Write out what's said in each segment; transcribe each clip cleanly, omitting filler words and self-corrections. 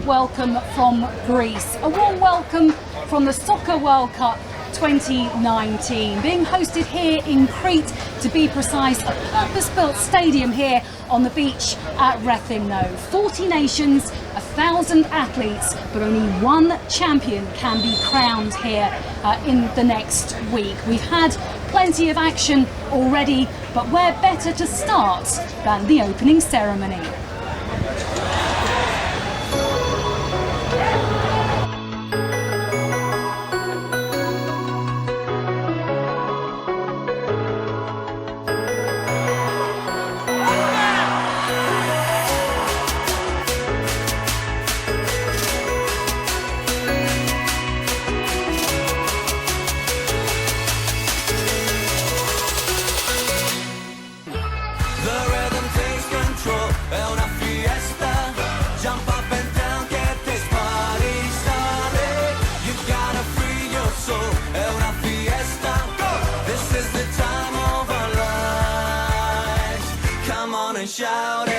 welcome from Greece. A warm welcome from the Soccer World Cup 2019, being hosted here in Crete, to be precise, a purpose-built stadium here on the beach at Rethymno. 40 nations, 1,000 athletes, but only one champion can be crowned here in the next week. We've had plenty of action already, but where better to start than the opening ceremony? Shout it.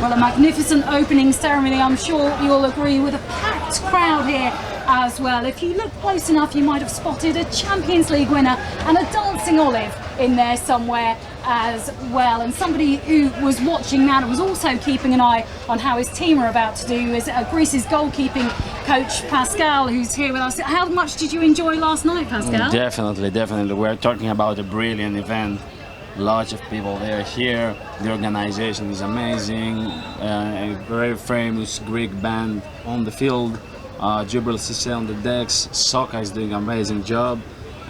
Well, a magnificent opening ceremony, I'm sure you'll agree, with a packed crowd here as well. If you look close enough, you might have spotted a Champions League winner and a dancing olive in there somewhere as well. And somebody who was watching that and was also keeping an eye on how his team are about to do is Greece's goalkeeping coach, Pascal, who's here with us. How much did you enjoy last night, Pascal? Definitely. We're talking about a brilliant event. Lots of people there here. The organization is amazing. A very famous Greek band on the field. Jubil Sisse on the decks. Socca is doing an amazing job,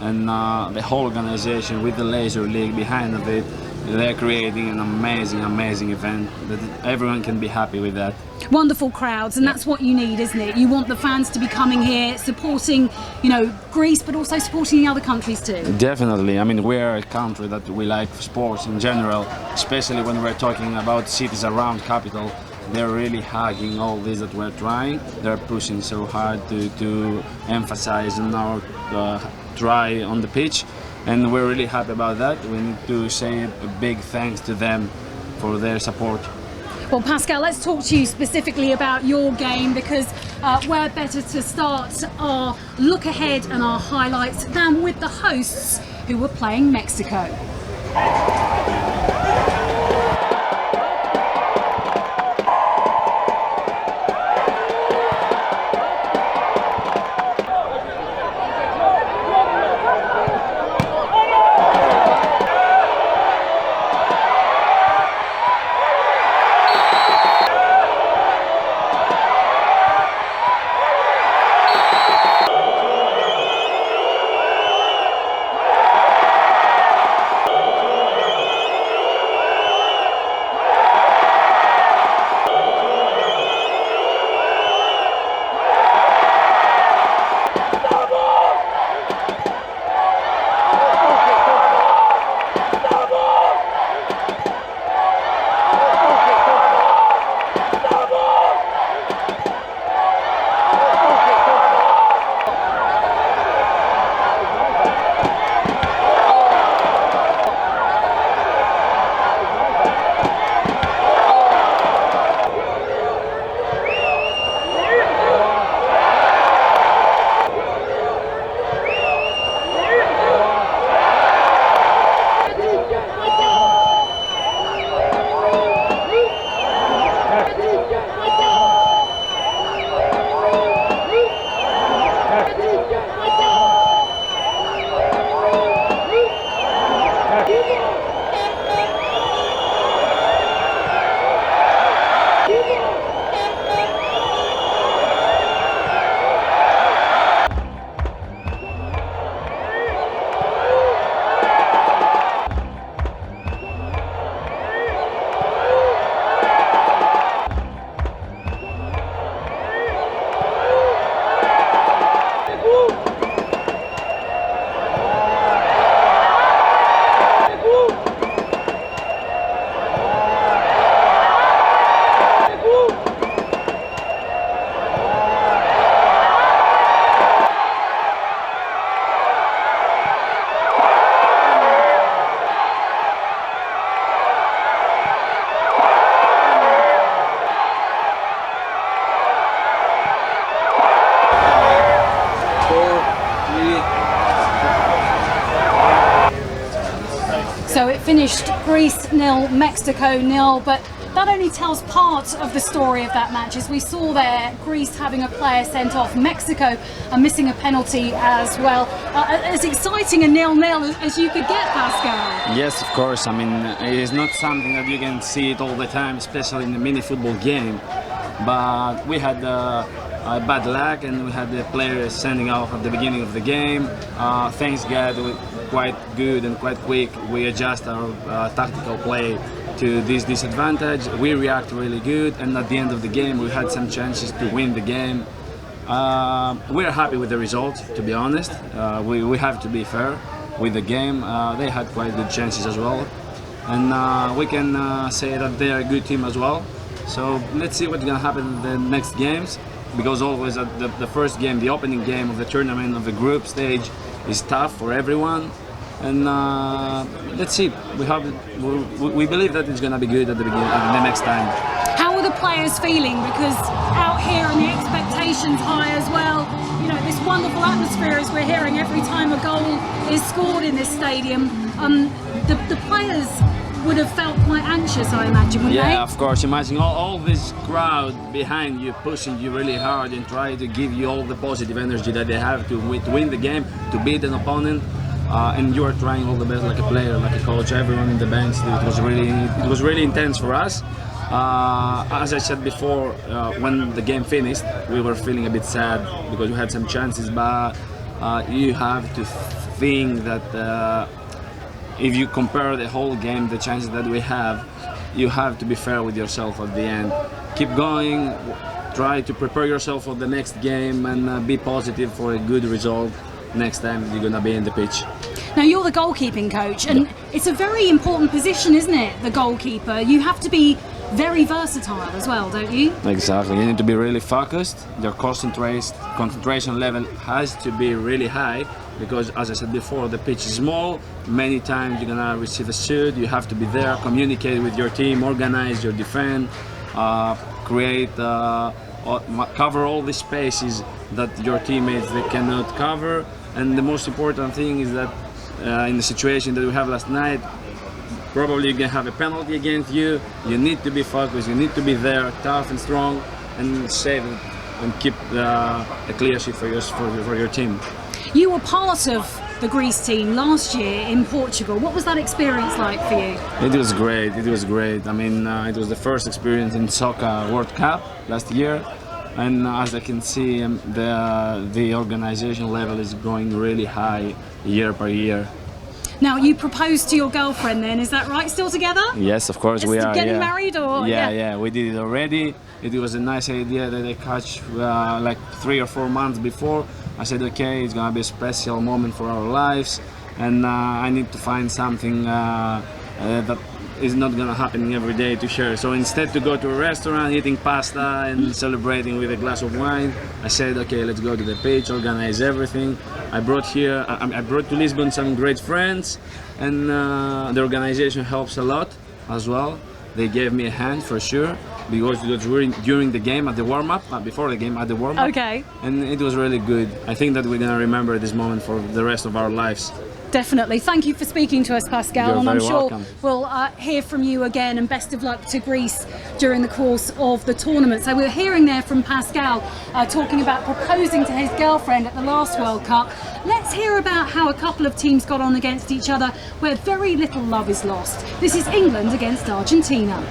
and the whole organization with the Laser League behind of it. They're creating an amazing event that everyone can be happy with that. Wonderful crowds, and that's what you need, isn't it? You want the fans to be coming here, supporting, Greece, but also supporting the other countries too. Definitely. I mean, we're a country that we like sports in general, especially when we're talking about cities around capital. They're really hugging all this that we're trying. They're pushing so hard to emphasize on our try on the pitch. And we're really happy about that. We need to say a big thanks to them for their support. Well, Pascal, let's talk to you specifically about your game, because where better to start our look ahead and our highlights than with the hosts, who were playing Mexico. So it finished Greece 0, Mexico 0, but that only tells part of the story of that match. As we saw there, Greece having a player sent off, Mexico missing a penalty as well. As exciting a 0-0 as you could get, Pascal. Yes, of course. I mean, it is not something that you can see it all the time, especially in the mini football game. But we had bad luck, and we had the players sending off at the beginning of the game. Thanks God, we quite good and quite quick. We adjust our tactical play to this disadvantage. We react really good, and at the end of the game, we had some chances to win the game. We're happy with the result, to be honest. We have to be fair with the game. They had quite good chances as well, and we can say that they're a good team as well. So let's see what's gonna happen in the next games, because always at the first game, the opening game of the tournament of the group stage is tough for everyone. And let's see. We believe that it's gonna be good at the beginning, the next time. How are the players feeling? Because out here, and the expectations high as well. You know, this wonderful atmosphere, as we're hearing every time a goal is scored in this stadium. The players would have felt quite anxious, I imagine, wouldn't they? Yeah, of course. Imagine all this crowd behind you, pushing you really hard and trying to give you all the positive energy that they have to win the game, to beat an opponent. And you are trying all the best, like a player, like a coach, everyone in the bench. It was really intense for us. As I said before, when the game finished, we were feeling a bit sad because we had some chances. But you have to think that if you compare the whole game, the chances that we have, you have to be fair with yourself at the end. Keep going. Try to prepare yourself for the next game and be positive for a good result next time you're gonna be in the pitch. Now you're the goalkeeping coach, and it's a very important position, isn't it? The goalkeeper. You have to be very versatile as well, don't you? Exactly. You need to be really focused. Your concentration level has to be really high, because, as I said before, the pitch is small. Many times you're gonna receive a shoot. You have to be there, communicate with your team, organize your defense, create. Cover all the spaces that your teammates they cannot cover. And the most important thing is that in the situation that we have last night, probably you're gonna have a penalty against you. You need to be focused, you need to be there, tough and strong, and save it and keep a clear sheet for your team. You were part of the Greece team last year in Portugal. What was that experience like for you? It was great. It was great. I mean, it was the first experience in Socca World Cup last year, and as I can see, the organization level is going really high year by year. Now, you proposed to your girlfriend then, is that right? Still together? Yes, of course we are. Getting married, or? Yeah, we did it already. It was a nice idea that I catch like 3 or 4 months before. I said, okay, it's gonna be a special moment for our lives, and I need to find something that is not gonna happen every day to share. So instead to go to a restaurant, eating pasta and celebrating with a glass of wine, I said, okay, let's go to the beach, organize everything. I brought to Lisbon some great friends, and the organization helps a lot as well. They gave me a hand for sure, because it was during the game at the warm-up, before the game at the warm-up. Okay. And it was really good. I think that we're gonna remember this moment for the rest of our lives. Definitely. Thank you for speaking to us, Pascal. You're and I'm very sure welcome. we'll hear from you again, and best of luck to Greece during the course of the tournament. So we're hearing there from Pascal talking about proposing to his girlfriend at the last World Cup. Let's hear about how a couple of teams got on against each other where very little love is lost. This is England against Argentina.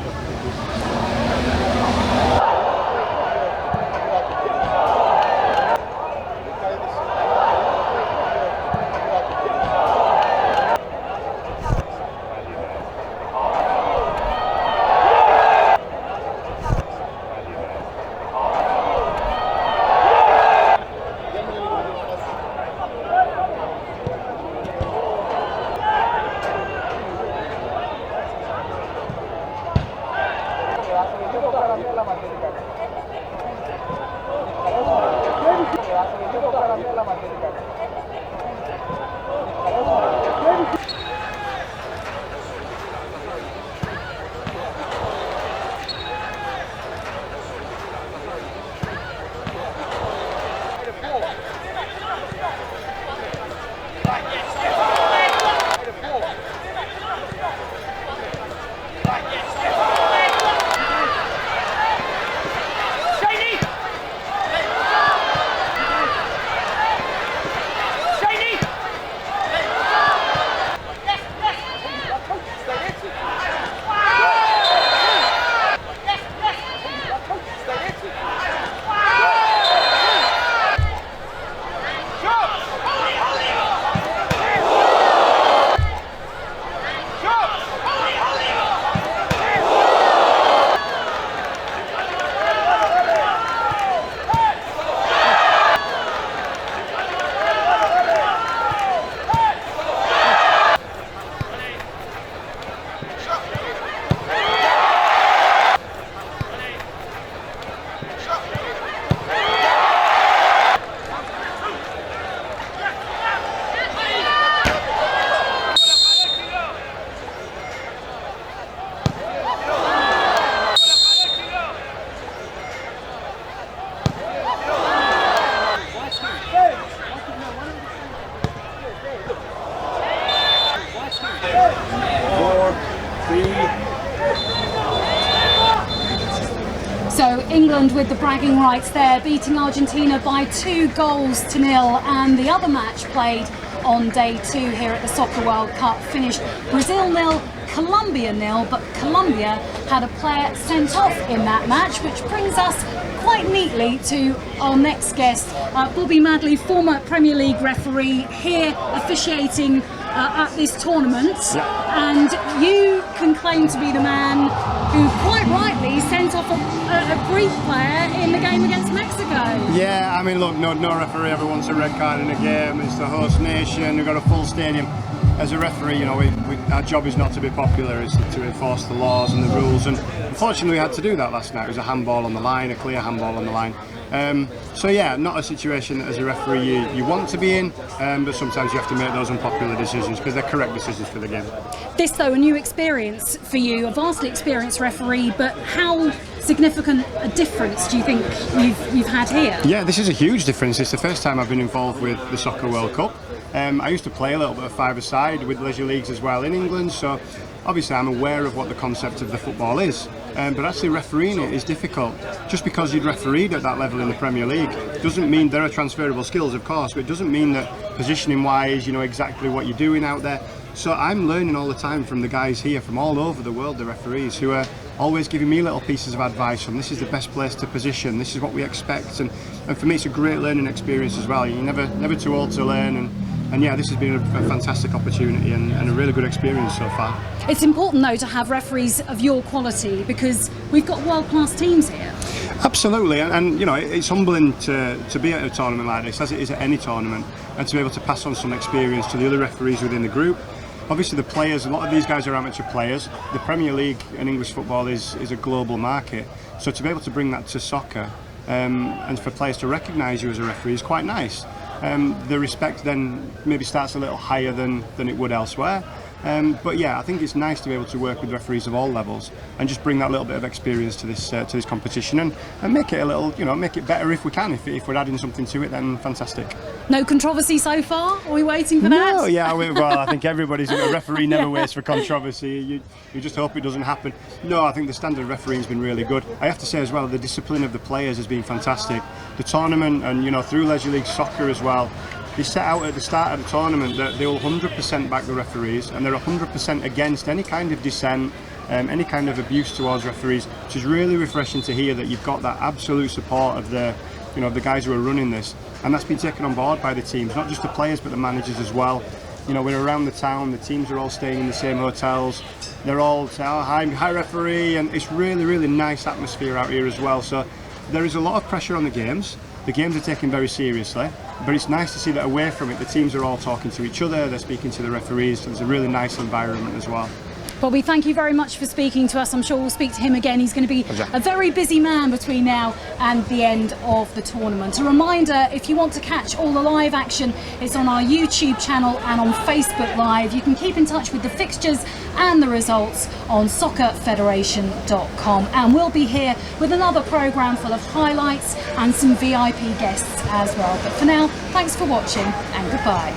So England with the bragging rights there, beating Argentina by 2-0, and the other match played on day 2 here at the Soccer World Cup finished Brazil 0, Colombia 0, but Colombia had a player sent off in that match, which brings us quite neatly to our next guest, Bobby Madley, former Premier League referee, here officiating at this tournament, and you can claim to be the man who quite rightly sent off a Greek player in the game against Mexico. Yeah, I mean, look, no referee ever wants a red card in a game. It's the host nation, we've got a full stadium. As a referee, you know, our job is not to be popular, it's to enforce the laws and the rules, and unfortunately we had to do that last night. It was a handball on the line, a clear handball on the line. So yeah, not a situation as a referee you want to be in, but sometimes you have to make those unpopular decisions because they're correct decisions for the game. This, though, a new experience for you, a vastly experienced referee, but how significant a difference do you think you've had here? Yeah, this is a huge difference. It's the first time I've been involved with the Soccer World Cup. I used to play a little bit of five-a-side with leisure leagues as well in England, so obviously I'm aware of what the concept of the football is, but actually refereeing it is difficult. Just because you'd refereed at that level in the Premier League doesn't mean there are transferable skills, of course, but it doesn't mean that positioning wise you know exactly what you're doing out there. So I'm learning all the time from the guys here from all over the world, the referees, who are always giving me little pieces of advice on this is the best place to position, this is what we expect, and for me it's a great learning experience as well. You're never too old to learn, and yeah, this has been a fantastic opportunity and a really good experience so far. It's important, though, to have referees of your quality because we've got world-class teams here. Absolutely, and you know, it's humbling to be at a tournament like this, as it is at any tournament, and to be able to pass on some experience to the other referees within the group. Obviously the players, a lot of these guys are amateur players. The Premier League and English football is a global market, so to be able to bring that to soccer and for players to recognise you as a referee is quite nice. The respect then maybe starts a little higher than it would elsewhere. But yeah, I think it's nice to be able to work with referees of all levels and just bring that little bit of experience to this competition and make it a little, you know, make it better if we can. If we're adding something to it, then fantastic. No controversy so far? Are we waiting for that? No, yeah, well, I think everybody's a referee never waits for controversy. You just hope it doesn't happen. No, I think the standard of refereeing has been really good. I have to say as well, the discipline of the players has been fantastic. The tournament and, you know, through Leisure League Soccer as well, they set out at the start of the tournament that they will 100% back the referees and they're 100% against any kind of dissent, any kind of abuse towards referees, which is really refreshing to hear that you've got that absolute support of the guys who are running this, and that's been taken on board by the teams, not just the players but the managers as well. You know, we're around the town, the teams are all staying in the same hotels, they're all saying, oh, hi referee, and it's really nice atmosphere out here as well. So there is a lot of pressure on the games. The games are taken very seriously, but it's nice to see that away from it, the teams are all talking to each other, they're speaking to the referees, so it's a really nice environment as well. Bobby, thank you very much for speaking to us. I'm sure we'll speak to him again. He's going to be a very busy man between now and the end of the tournament. A reminder, if you want to catch all the live action, it's on our YouTube channel and on Facebook Live. You can keep in touch with the fixtures and the results on soccafederation.com. And we'll be here with another programme full of highlights and some VIP guests as well. But for now, thanks for watching and goodbye.